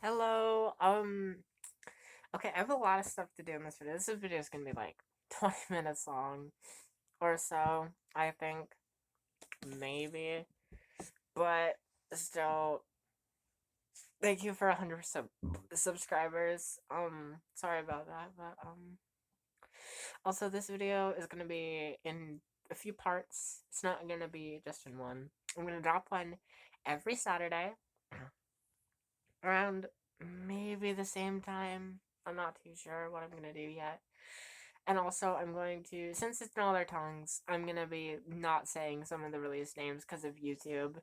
Hello. Okay, I have a lot of stuff to do in this video. This video is gonna be like 20 minutes long or so, I think. Maybe. But still, thank you for 100 subscribers. Sorry about that, but also this video is gonna be in a few parts. It's not gonna be just in one. I'm gonna drop one every Saturday around maybe the same time. I'm not too sure what I'm gonna do yet. And also, I'm going to, since it's in all their tongues, I'm gonna be not saying some of the release names because of YouTube,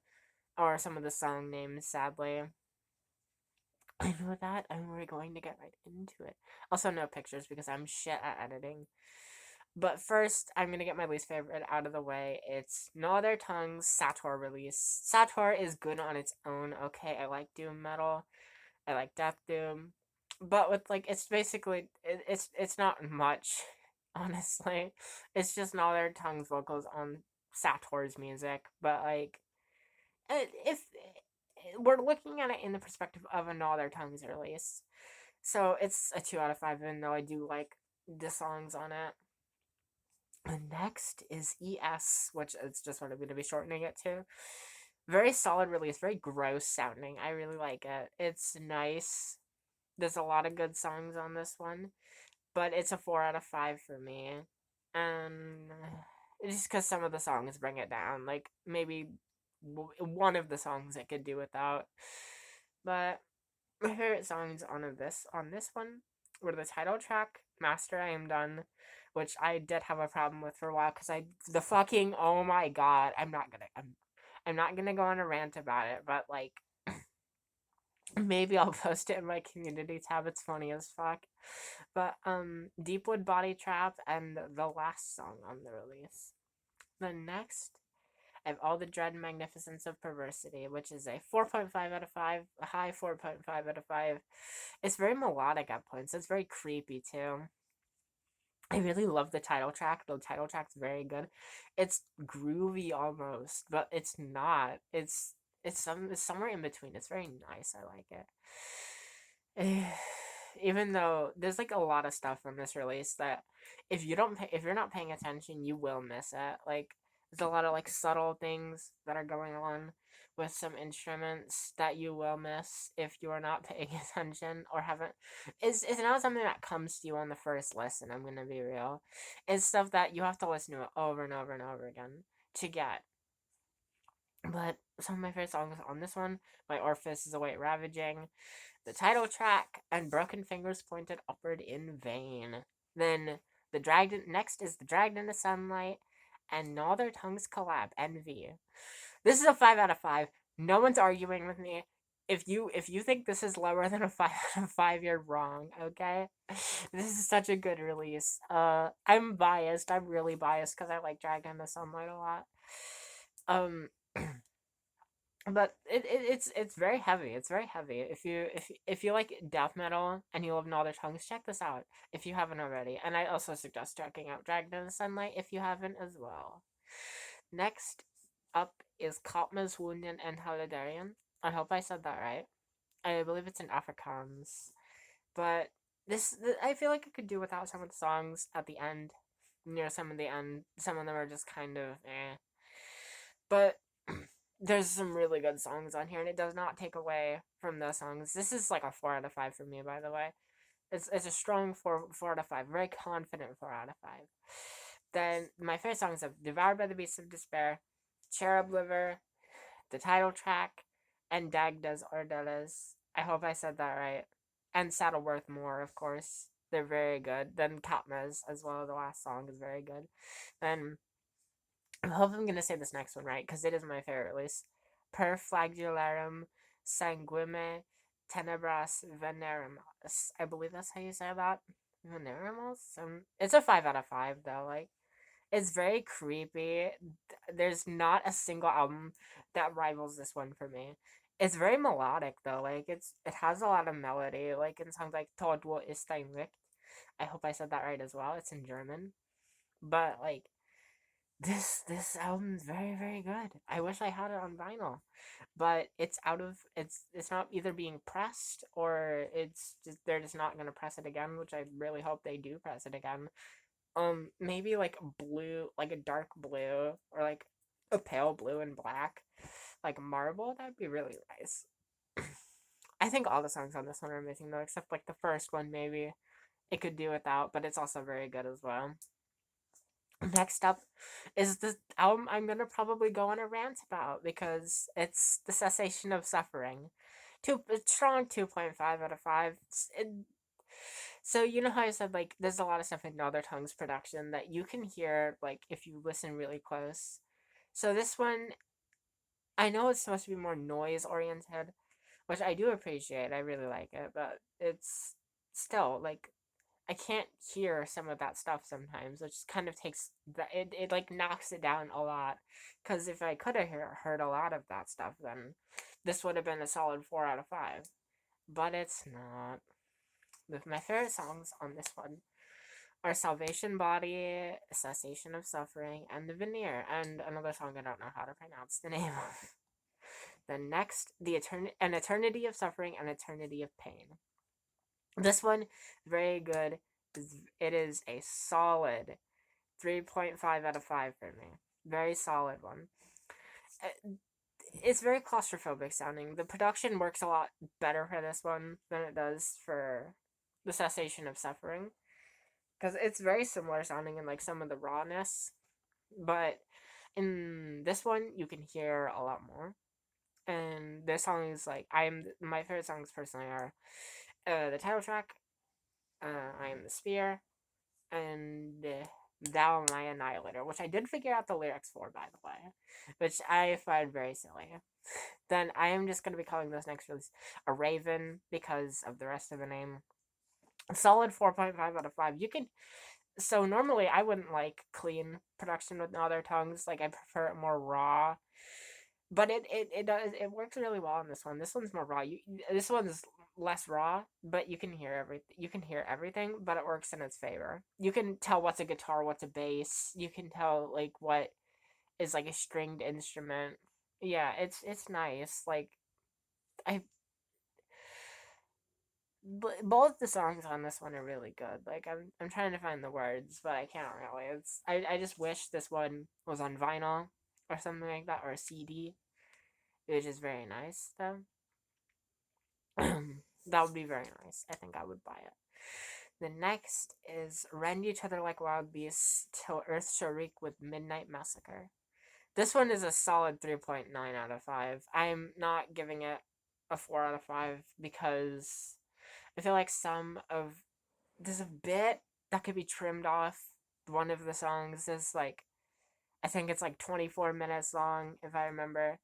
or some of the song names, sadly. And with that, we're going to get right into it. Also, no pictures because I'm shit at editing. But first, I'm gonna get my least favorite out of the way. It's No Other Tongues Sator release. Sator is good on its own, okay? I like doom metal. I like death doom. But with like it's basically it's not much, honestly. It's just No Other Tongues vocals on Sator's music. But like if we're looking at it in the perspective of a No Other Tongues release. So it's a 2 out of 5, even though I do like the songs on it. And next is ES, which is just what I'm going to be shortening it to. Very solid release, very gross sounding. I really like it. It's nice. There's a lot of good songs on this one, but it's a 4 out of 5 for me. And it's just because some of the songs bring it down. Like maybe one of the songs I could do without. But my favorite songs on this one were the title track, "Master I Am Done," which I did have a problem with for a while because the fucking, oh my god, I'm not gonna go on a rant about it, but like maybe I'll post it in my community tab. It's funny as fuck. But Deepwood Body Trap and the last song on the release. The next, I have All the Dread and Magnificence of Perversity, which is a 4.5 out of 5, a high 4.5 out of 5. It's very melodic at points. It's very creepy too. I really love the title track. The title track's very good. It's groovy almost, but it's not. It's somewhere in between. It's very nice. I like it. Even though there's like a lot of stuff from this release that if you're not paying attention, you will miss it. Like there's a lot of like subtle things that are going on with some instruments that you will miss if you are not paying attention or haven't. It's not something that comes to you on the first listen. I'm gonna be real. It's stuff that you have to listen to it over and over and over again to get. But some of my favorite songs on this one, My Orifice is Await Ravaging, the title track, and Broken Fingers Pointed Upward in Vain. Then next is the Dragged into Sunlight, and No Other Tongues Collab, Envy. This is a 5 out of 5. No one's arguing with me. If you think this is lower than a 5 out of 5, you're wrong. Okay, this is such a good release. I'm biased. I'm really biased because I like Dragged into Sunlight a lot. Um, but it's very heavy. It's very heavy. If you like death metal and you love No Other Tongues, check this out if you haven't already. And I also suggest checking out Dragged in the Sunlight if you haven't as well. Next up is Katma's Wounded and Halidarian. I hope I said that right. I believe it's in Afrikaans. But I feel like I could do without some of the songs at the end. Near some of the end, some of them are just kind of eh. But there's some really good songs on here, and it does not take away from those songs. This is like a 4 out of 5 for me, by the way. It's a strong four out of 5, very confident 4 out of 5. Then my favorite songs are "Devoured by the Beasts of Despair," "Cherub Liver," the title track, and "Dagdas Ordeles." I hope I said that right. And "Saddleworth More," of course. They're very good. Then Katma's as well. The last song is very good. Then I hope I'm gonna say this next one right because it is my favorite release. Per flagularum sanguine tenebras venerimus. I believe that's how you say that. Venerimus. It's a 5 out of 5 though. Like it's very creepy. There's not a single album that rivals this one for me. It's very melodic though. Like it has a lot of melody. Like in songs like "Tod wo ist dein Licht." I hope I said that right as well. It's in German, but like this album's very, very good. I wish I had it on vinyl, but it's not either being pressed, or they're just not gonna press it again, which I really hope they do press it again. Maybe like blue, like a dark blue, or like a pale blue and black, like marble. That'd be really nice. I think all the songs on this one are amazing though, except like the first one maybe it could do without, but it's also very good as well. Next up is the album I'm gonna probably go on a rant about, because it's The Cessation of Suffering. A strong 2.5 out of 5. So you know how I said like there's a lot of stuff in Other Tongues production that you can hear like if you listen really close. So this one, I know it's supposed to be more noise oriented, which I do appreciate. I really like it, but it's still like I can't hear some of that stuff sometimes, which kind of takes it like knocks it down a lot. Because if I could have heard a lot of that stuff, then this would have been a solid 4 out of 5. But it's not. My favorite songs on this one are Salvation Body, Cessation of Suffering, and The Veneer, and another song I don't know how to pronounce the name of. The next, An Eternity of Suffering and Eternity of Pain. This one, very good. It is a solid 3.5 out of 5 for me. Very solid one. It's very claustrophobic sounding. The production works a lot better for this one than it does for The Cessation of Suffering, because it's very similar sounding in like some of the rawness, but in this one you can hear a lot more. And this song is like my favorite songs personally are the title track, I Am the Spear, and Thou My Annihilator, which I did figure out the lyrics for, by the way, which I find very silly. Then I am just going to be calling this next release a Raven because of the rest of the name. Solid 4.5 out of 5. You can. So normally I wouldn't like clean production with Other Tongues. Like I prefer it more raw. But it works really well on this one. This one's more raw. This one's less raw, but you can hear everything, but it works in its favor. You can tell what's a guitar, what's a bass. You can tell like what is like a stringed instrument. Yeah, it's nice. Like I both the songs on this one are really good. Like I'm trying to find the words, but I can't really. I just wish this one was on vinyl or something like that, or a CD, which is very nice though. That would be very nice. I think I would buy it. The next is Rend Each Other Like Wild Beasts Till Earth Shall Reek with Midnight Massacre. This one is a solid 3.9 out of 5. I'm not giving it a 4 out of 5 because I feel like there's a bit that could be trimmed off. One of the songs is like, I think it's like 24 minutes long, if I remember.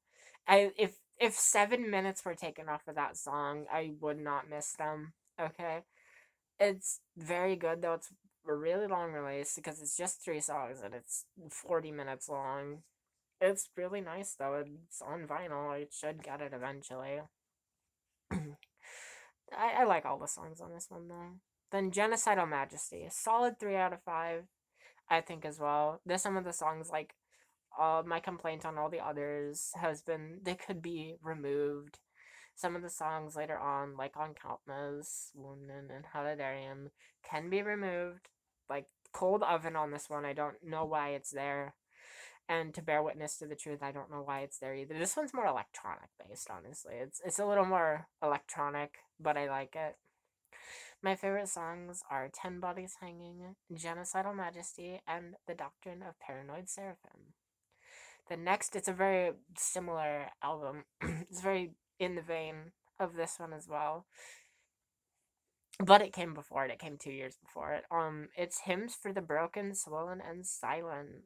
If 7 minutes were taken off of that song, I would not miss them. Okay, it's very good though. It's a really long release because it's just 3 songs and it's 40 minutes long. It's really nice though. It's on vinyl. I should get it eventually. I like all the songs on this one though. Then Genocidal Majesty, solid 3 out of 5. I think as well. There's some of the songs like my complaint on all the others has been they could be removed. Some of the songs later on, like on Countless, Wunden, and Halidarium, can be removed. Like Cold Oven on this one, I don't know why it's there. And To Bear Witness to the Truth, I don't know why it's there either. This one's more electronic based, honestly. It's a little more electronic, but I like it. My favorite songs are Ten Bodies Hanging, Genocidal Majesty, and The Doctrine of Paranoid Seraphim. The next, it's a very similar album. It's very in the vein of this one as well. But it came before it. It came 2 years before it. It's Hymns for the Broken, Swollen, and Silent.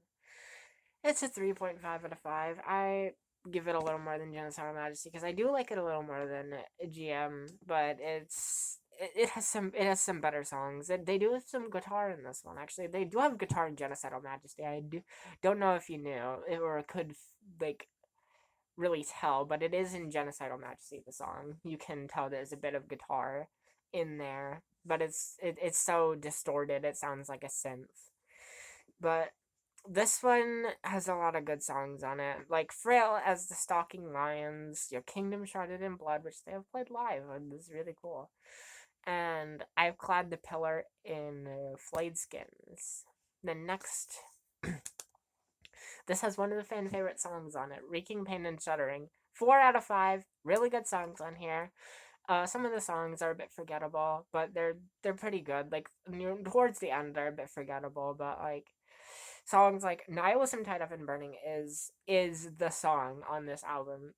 It's a 3.5 out of 5. I give it a little more than Genocidal Majesty because I do like it a little more than GM, but it has some better songs. They do have some guitar in this one. Actually, they do have guitar in Genocidal Majesty. Don't know if you knew or could like really tell, but it is in Genocidal Majesty. The song you can tell there's a bit of guitar in there, but it's so distorted. It sounds like a synth. But This one has a lot of good songs on it, like Frail as the Stalking Lions, Your Kingdom Shrouded in Blood, which they have played live, and is really cool. And I've clad the pillar in flayed skins. The next, this has one of the fan favorite songs on it, Reeking Pain and Shuddering. 4 out of 5, really good songs on here. Some of the songs are a bit forgettable, but they're pretty good. Like towards the end, they're a bit forgettable, but like songs like "Nihilism Tied Up in Burning" is the song on this album.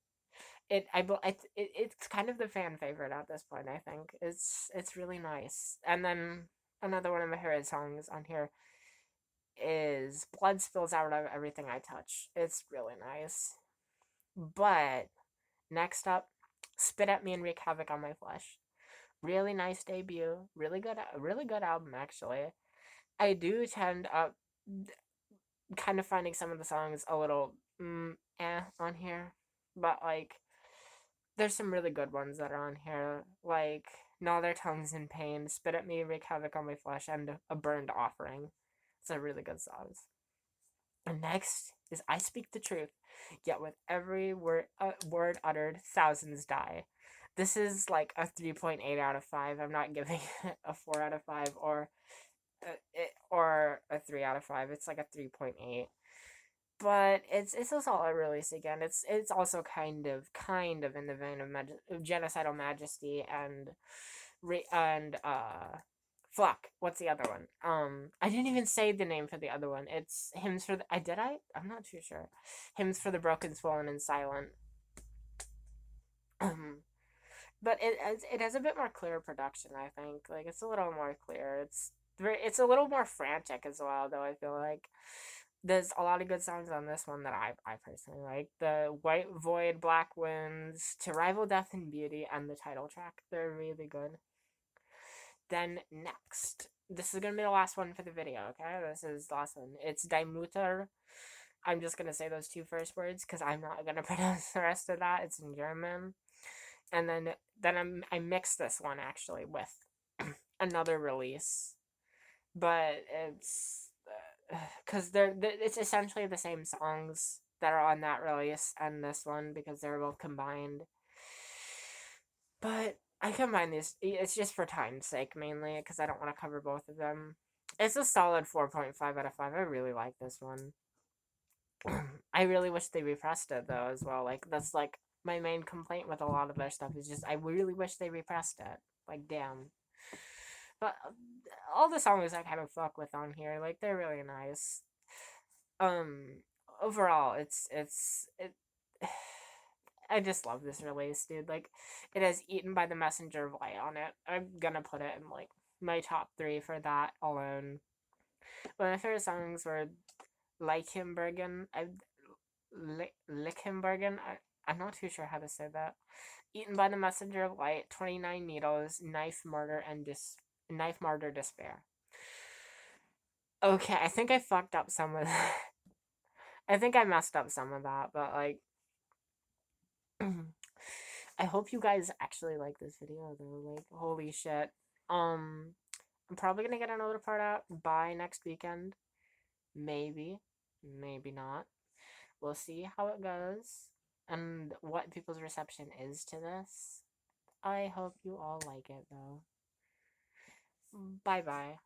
It's kind of the fan favorite at this point. I think it's really nice. And then another one of my favorite songs on here is "Blood Spills Out of Everything I Touch." It's really nice. But next up, "Spit at Me and Wreak Havoc on My Flesh." Really nice debut. Really good album actually. I do tend up kind of finding some of the songs a little on here, but like there's some really good ones that are on here, like Gnaw Their Tongues in Pain, Spit at Me, Wreak Havoc on My Flesh, and A Burned Offering. It's a really good songs. And next is I Speak the Truth, yet with every word uttered, thousands die. This is like a 3.8 out of 5. I'm not giving it a 4 out of 5 or a 3 out of 5. It's like a 3.8. But it's a solid release again. It's also kind of in the vein of Genocidal Majesty and fuck, what's the other one? I didn't even say the name for the other one. It's Hymns for the I did I? I'm not too sure. Hymns for the Broken, Swollen, and Silent. But it has a bit more clear production, I think. Like it's a little more clear. It's a little more frantic as well, though. I feel like there's a lot of good songs on this one that I personally like. The White Void, Black Winds, To Rival Death and Beauty, and the title track. They're really good. Then next, this is gonna be the last one for the video. Okay, this is the last one. It's Die Mutter. I'm just gonna say those two first words because I'm not gonna pronounce the rest of that. It's in German. And I mixed this one actually with another release, but it's because it's essentially the same songs that are on that release and this one because they're both combined. But I combine these. It's just for time's sake mainly because I don't want to cover both of them. It's a solid 4.5 out of 5. I really like this one. I really wish they repressed it though as well. Like that's like my main complaint with a lot of their stuff is just I really wish they repressed it. Like damn. But all the songs I kind of fuck with on here, like they're really nice. Um, overall, it. I just love this release, dude. Like, it has "Eaten by the Messenger of Light" on it. I'm gonna put it in like my top 3 for that alone. But my favorite songs were Leichtenbergen. Lichtenbergen. I'm not too sure how to say that. "Eaten by the Messenger of Light," 29 Needles, Knife Murder, and Knife Martyr Despair. Okay, I think I fucked up some of that. I think I messed up some of that, but like I hope you guys actually like this video though. Like holy shit. I'm probably gonna get another part out by next weekend. Maybe. Maybe not. We'll see how it goes and what people's reception is to this. I hope you all like it though. Bye bye.